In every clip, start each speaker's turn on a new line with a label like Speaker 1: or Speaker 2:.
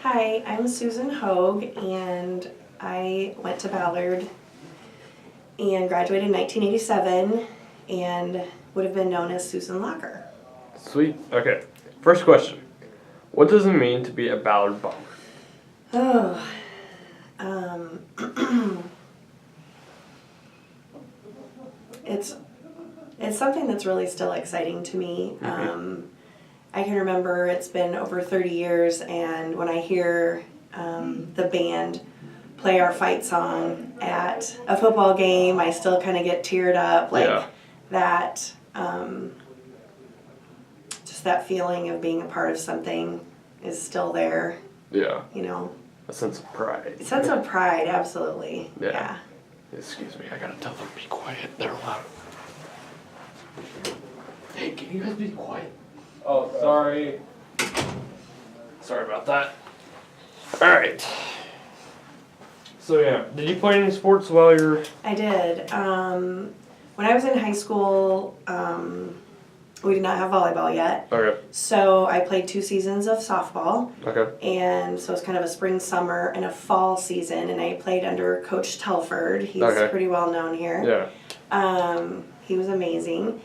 Speaker 1: Hi, I'm Susan Houge, and I went to Ballard and graduated in 1987 and would have been known as Susan Locker.
Speaker 2: Sweet. Okay. First question. What does it mean to be a Ballard Bomber?
Speaker 1: Oh, it's something that's really still exciting to me. I can remember it's been over 30 years, and when I hear the band play our fight song at a football game, I still kind of get teared up. That, just that feeling of being a part of something is still there.
Speaker 2: Yeah.
Speaker 1: You know.
Speaker 2: A sense of pride.
Speaker 1: A sense of pride, absolutely. Yeah.
Speaker 2: Excuse me, I gotta tell them to be quiet. They're loud. Hey, can you guys be quiet? Oh, sorry. Sorry about that. Alright. So yeah, did you play any sports while you're...
Speaker 1: I did. When I was in high school, we did not have volleyball yet.
Speaker 2: Okay.
Speaker 1: So I played 2 seasons of softball.
Speaker 2: Okay.
Speaker 1: And so it was kind of a spring, summer, and a fall season. And I played under Coach Telford. He's pretty well known here.
Speaker 2: Yeah.
Speaker 1: He was amazing.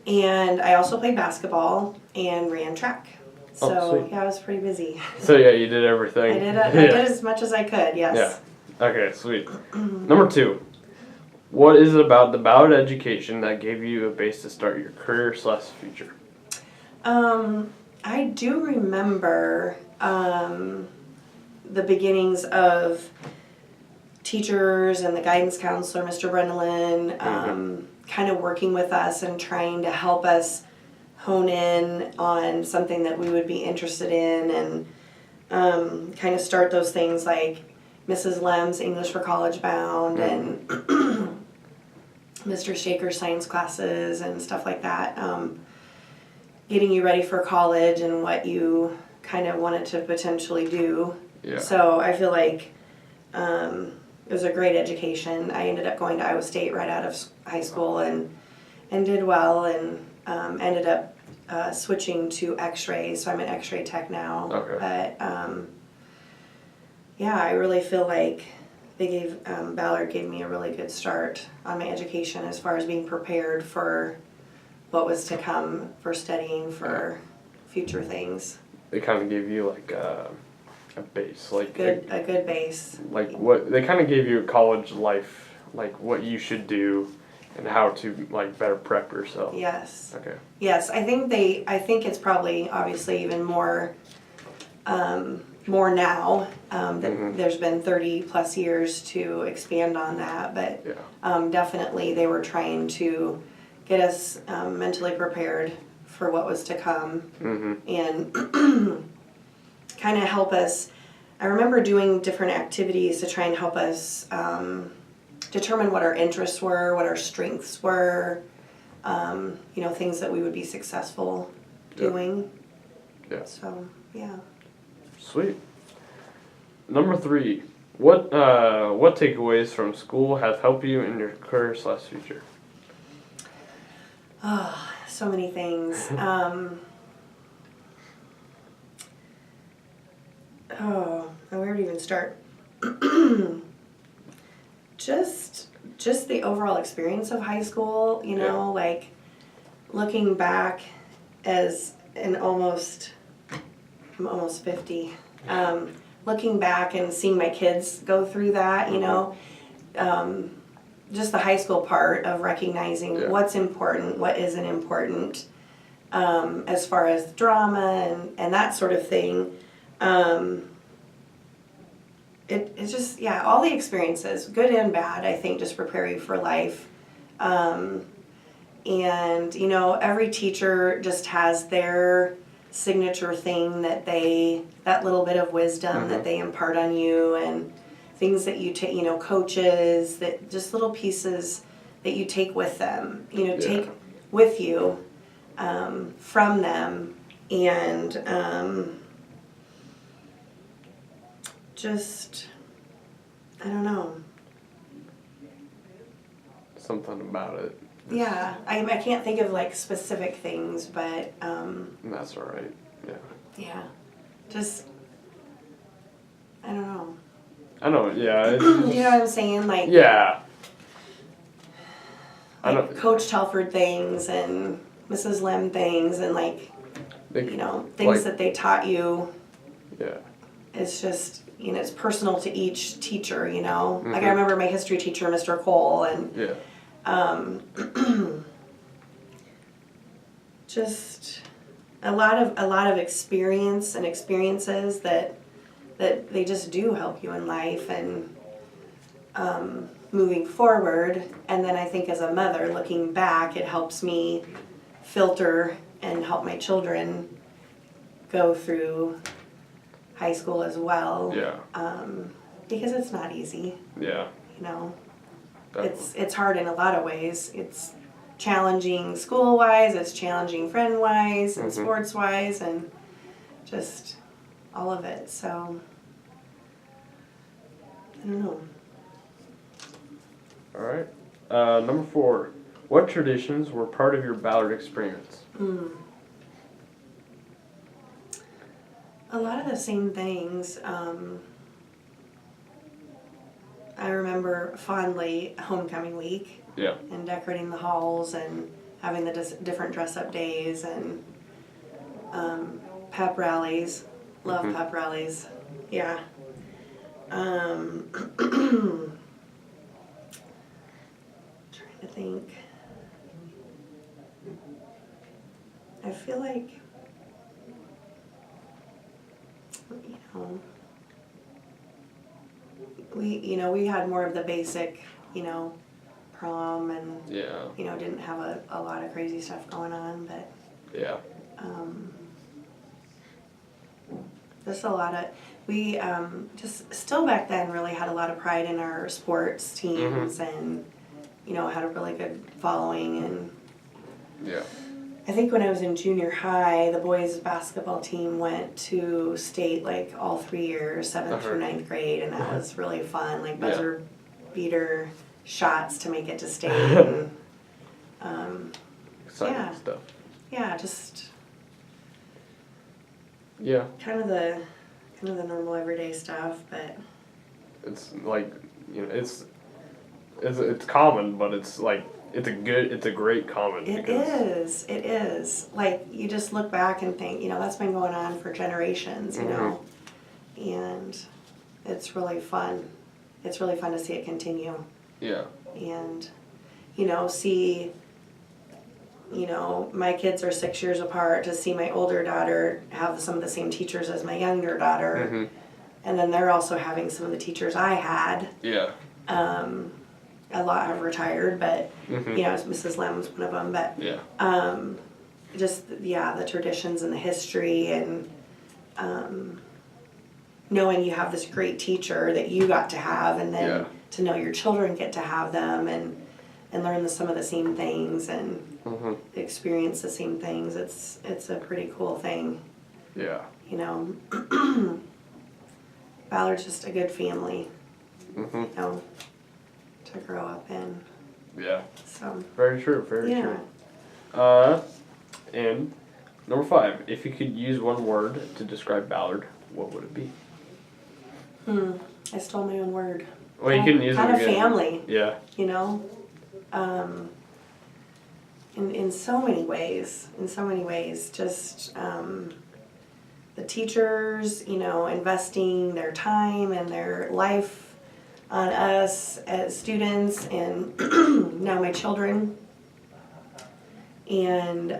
Speaker 1: And I also played basketball and ran track. So yeah, I was pretty busy.
Speaker 2: So yeah, you did everything.
Speaker 1: I did as much as I could, yes.
Speaker 2: Yeah. Okay, sweet. Number 2. What is it about the Ballard education that gave you a base to start your career/future?
Speaker 1: I do remember the beginnings of teachers and the guidance counselor, Mr. Brendelin, kind of working with us and trying to help us hone in on something that we would be interested in, and kind of start those things like Mrs. Lem's English for College Bound and Mr. Shaker's science classes and stuff like that. Getting you ready for college and what you kind of wanted to potentially do.
Speaker 2: Yeah.
Speaker 1: So I feel like it was a great education. I ended up going to Iowa State right out of high school and did well, and ended up switching to x-ray, so I'm an x-ray tech now.
Speaker 2: Okay.
Speaker 1: But yeah, I really feel like Ballard gave me a really good start on my education as far as being prepared for what was to come, for studying for future things.
Speaker 2: They kind of gave you like a base, like
Speaker 1: a good base.
Speaker 2: Like what they kind of gave you a college life, like what you should do and how to like better prep yourself.
Speaker 1: Yes.
Speaker 2: Okay.
Speaker 1: Yes, I think it's probably obviously even more now that there's been 30 plus years to expand on that, but definitely they were trying to get us mentally prepared for what was to come, and kind of help us. I remember doing different activities to try and help us determine what our interests were, what our strengths were, things that we would be successful doing.
Speaker 2: Yeah.
Speaker 1: So, yeah.
Speaker 2: Sweet. Number 3. What takeaways from school have helped you in your career/future?
Speaker 1: Oh, so many things. Where to even start? Just the overall experience of high school, like looking back I'm almost 50. Looking back and seeing my kids go through that, just the high school part of recognizing what's important, what isn't important, as far as drama and that sort of thing. It's just, all the experiences, good and bad, I think just prepare you for life. And, every teacher just has their signature thing that little bit of wisdom that they impart on you, and things that you take, coaches, that just little pieces that you take with them, take with you from them, and just, I don't know.
Speaker 2: Something about it.
Speaker 1: Yeah, I can't think of like specific things, but
Speaker 2: that's all right. Yeah.
Speaker 1: Yeah, just
Speaker 2: I know, yeah.
Speaker 1: You know what I'm saying? Like,
Speaker 2: yeah. I
Speaker 1: like
Speaker 2: know.
Speaker 1: Coach Telford things and Mrs. Lim things and like, you know, things that they taught you.
Speaker 2: Yeah.
Speaker 1: It's just, you know, it's personal to each teacher, you know. Like I remember my history teacher, Mr. Cole, and just a lot of experience and experiences that they just do help you in life and moving forward. And then I think as a mother, looking back, it helps me filter and help my children go through high school as well.
Speaker 2: Yeah.
Speaker 1: Because it's not easy.
Speaker 2: Yeah.
Speaker 1: You know,
Speaker 2: Definitely.
Speaker 1: it's hard in a lot of ways. It's challenging school wise. It's challenging friend wise and sports wise and just all of it. So I don't know.
Speaker 2: All right. Number 4. What traditions were part of your Ballard experience?
Speaker 1: A lot of the same things. I remember fondly homecoming week.
Speaker 2: Yeah.
Speaker 1: And decorating the halls and having the different dress-up days and pep rallies. Love pep rallies. Yeah. Trying to think. I feel like, you know, we had more of the basic, you know, prom and, you know, didn't have a lot of crazy stuff going on, but just a lot of, we just still back then really had a lot of pride in our sports teams and, you know, had a really good following. And I think when I was in junior high, the boys basketball team went to state like all 3 years, 7th through 9th grade, and that was really fun, like buzzer beater shots to make it to state. And,
Speaker 2: exciting stuff.
Speaker 1: Yeah, just
Speaker 2: Yeah.
Speaker 1: kind of the normal everyday stuff, but
Speaker 2: It's like, you know, it's common, but it's like it's a great common.
Speaker 1: It is. Like you just look back and think, you know, that's been going on for generations, you know, and it's really fun. It's really fun to see it continue.
Speaker 2: Yeah.
Speaker 1: And, you know, see, you know, my kids are 6 years apart, to see my older daughter have some of the same teachers as my younger daughter. And then they're also having some of the teachers I had.
Speaker 2: Yeah.
Speaker 1: A lot have retired, but, you know, Mrs. Lam was one of them. But just, the traditions and the history and knowing you have this great teacher that you got to have, and then to know your children get to have them and learn some of the same things and experience the same things. It's a pretty cool thing.
Speaker 2: Yeah.
Speaker 1: You know, Ballard's just a good family. You know, to grow up in.
Speaker 2: Yeah.
Speaker 1: So.
Speaker 2: Very true. Very true. And number 5, if you could use one word to describe Ballard, what would it be?
Speaker 1: I stole my own word.
Speaker 2: Well, you couldn't use it
Speaker 1: again. Kind of
Speaker 2: again.
Speaker 1: family.
Speaker 2: Yeah.
Speaker 1: You know, in so many ways. Just the teachers, you know, investing their time and their life on us as students, and now my children, and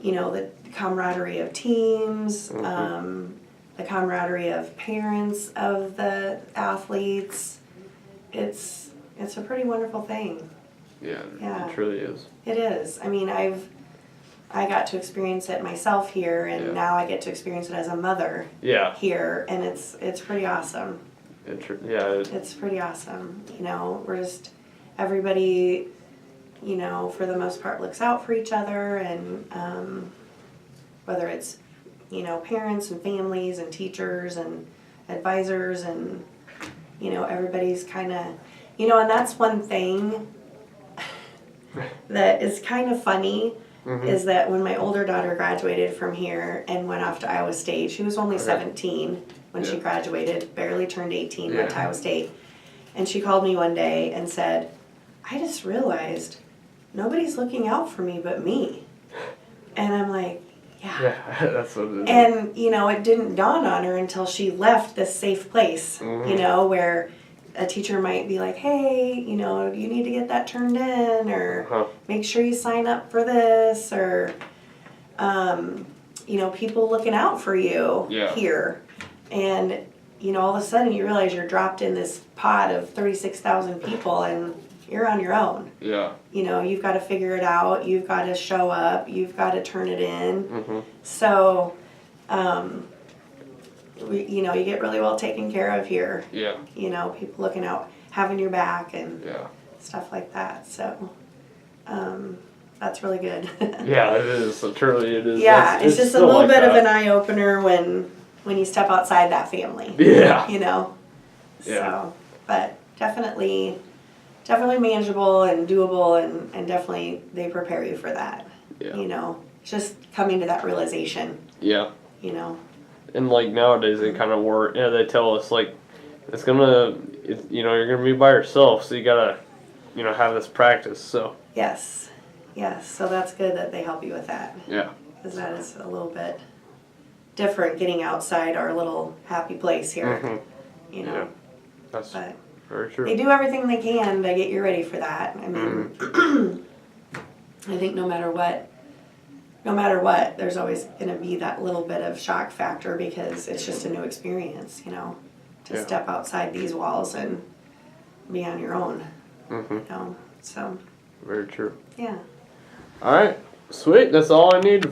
Speaker 1: you know, the camaraderie of teams, the camaraderie of parents of the athletes. It's a pretty wonderful thing.
Speaker 2: Yeah. It truly is.
Speaker 1: It is. I mean, I got to experience it myself here, and now I get to experience it as a mother here, and it's pretty awesome. It's pretty awesome. You know, we're just, everybody, you know, for the most part looks out for each other, and whether it's, you know, parents and families and teachers and advisors, and, you know, everybody's kind of, you know, and that's one thing that is kind of funny, is that when my older daughter graduated from here and went off to Iowa State, she was only 17, when she graduated, barely turned 18,
Speaker 2: Yeah.
Speaker 1: went to Iowa State. And she called me one day and said, I just realized nobody's looking out for me but me. And I'm like, yeah.
Speaker 2: That's what it is.
Speaker 1: And, you know, it didn't dawn on her until she left this safe place, you know, where a teacher might be like, hey, you know, you need to get that turned in, or make sure you sign up for this, or, you know, people looking out for you here. And, you know, all of a sudden you realize you're dropped in this pod of 36,000 people and you're on your own.
Speaker 2: Yeah.
Speaker 1: You know, you've got to figure it out. You've got to show up. You've got to turn it in. So, you know, you get really well taken care of here.
Speaker 2: Yeah.
Speaker 1: You know, people looking out, having your back and
Speaker 2: Yeah.
Speaker 1: stuff like that. So, that's really good.
Speaker 2: Yeah, it is. Truly, it is.
Speaker 1: Yeah, it's just a
Speaker 2: still
Speaker 1: little
Speaker 2: like
Speaker 1: bit of
Speaker 2: that.
Speaker 1: an eye opener when you step outside that family.
Speaker 2: Yeah.
Speaker 1: You know.
Speaker 2: Yeah.
Speaker 1: So, but definitely manageable and doable, and definitely they prepare you for that.
Speaker 2: Yeah.
Speaker 1: You know, just coming to that realization.
Speaker 2: Yeah.
Speaker 1: You know.
Speaker 2: And like nowadays, they kind of work. Yeah, they tell us like it's gonna, you know, you're gonna be by yourself, so you gotta, you know, have this practice. So.
Speaker 1: Yes. Yes. So that's good that they help you with that.
Speaker 2: Yeah.
Speaker 1: Because that is a little bit different, getting outside our little happy place here. You know.
Speaker 2: Yeah. That's
Speaker 1: but
Speaker 2: very true.
Speaker 1: they do everything they can to get you ready for that. I mean, I think no matter what, there's always going to be that little bit of shock factor because it's just a new experience, you know, to step outside these walls and be on your own. You know, so.
Speaker 2: Very true.
Speaker 1: Yeah.
Speaker 2: All right. Sweet. That's all I need for.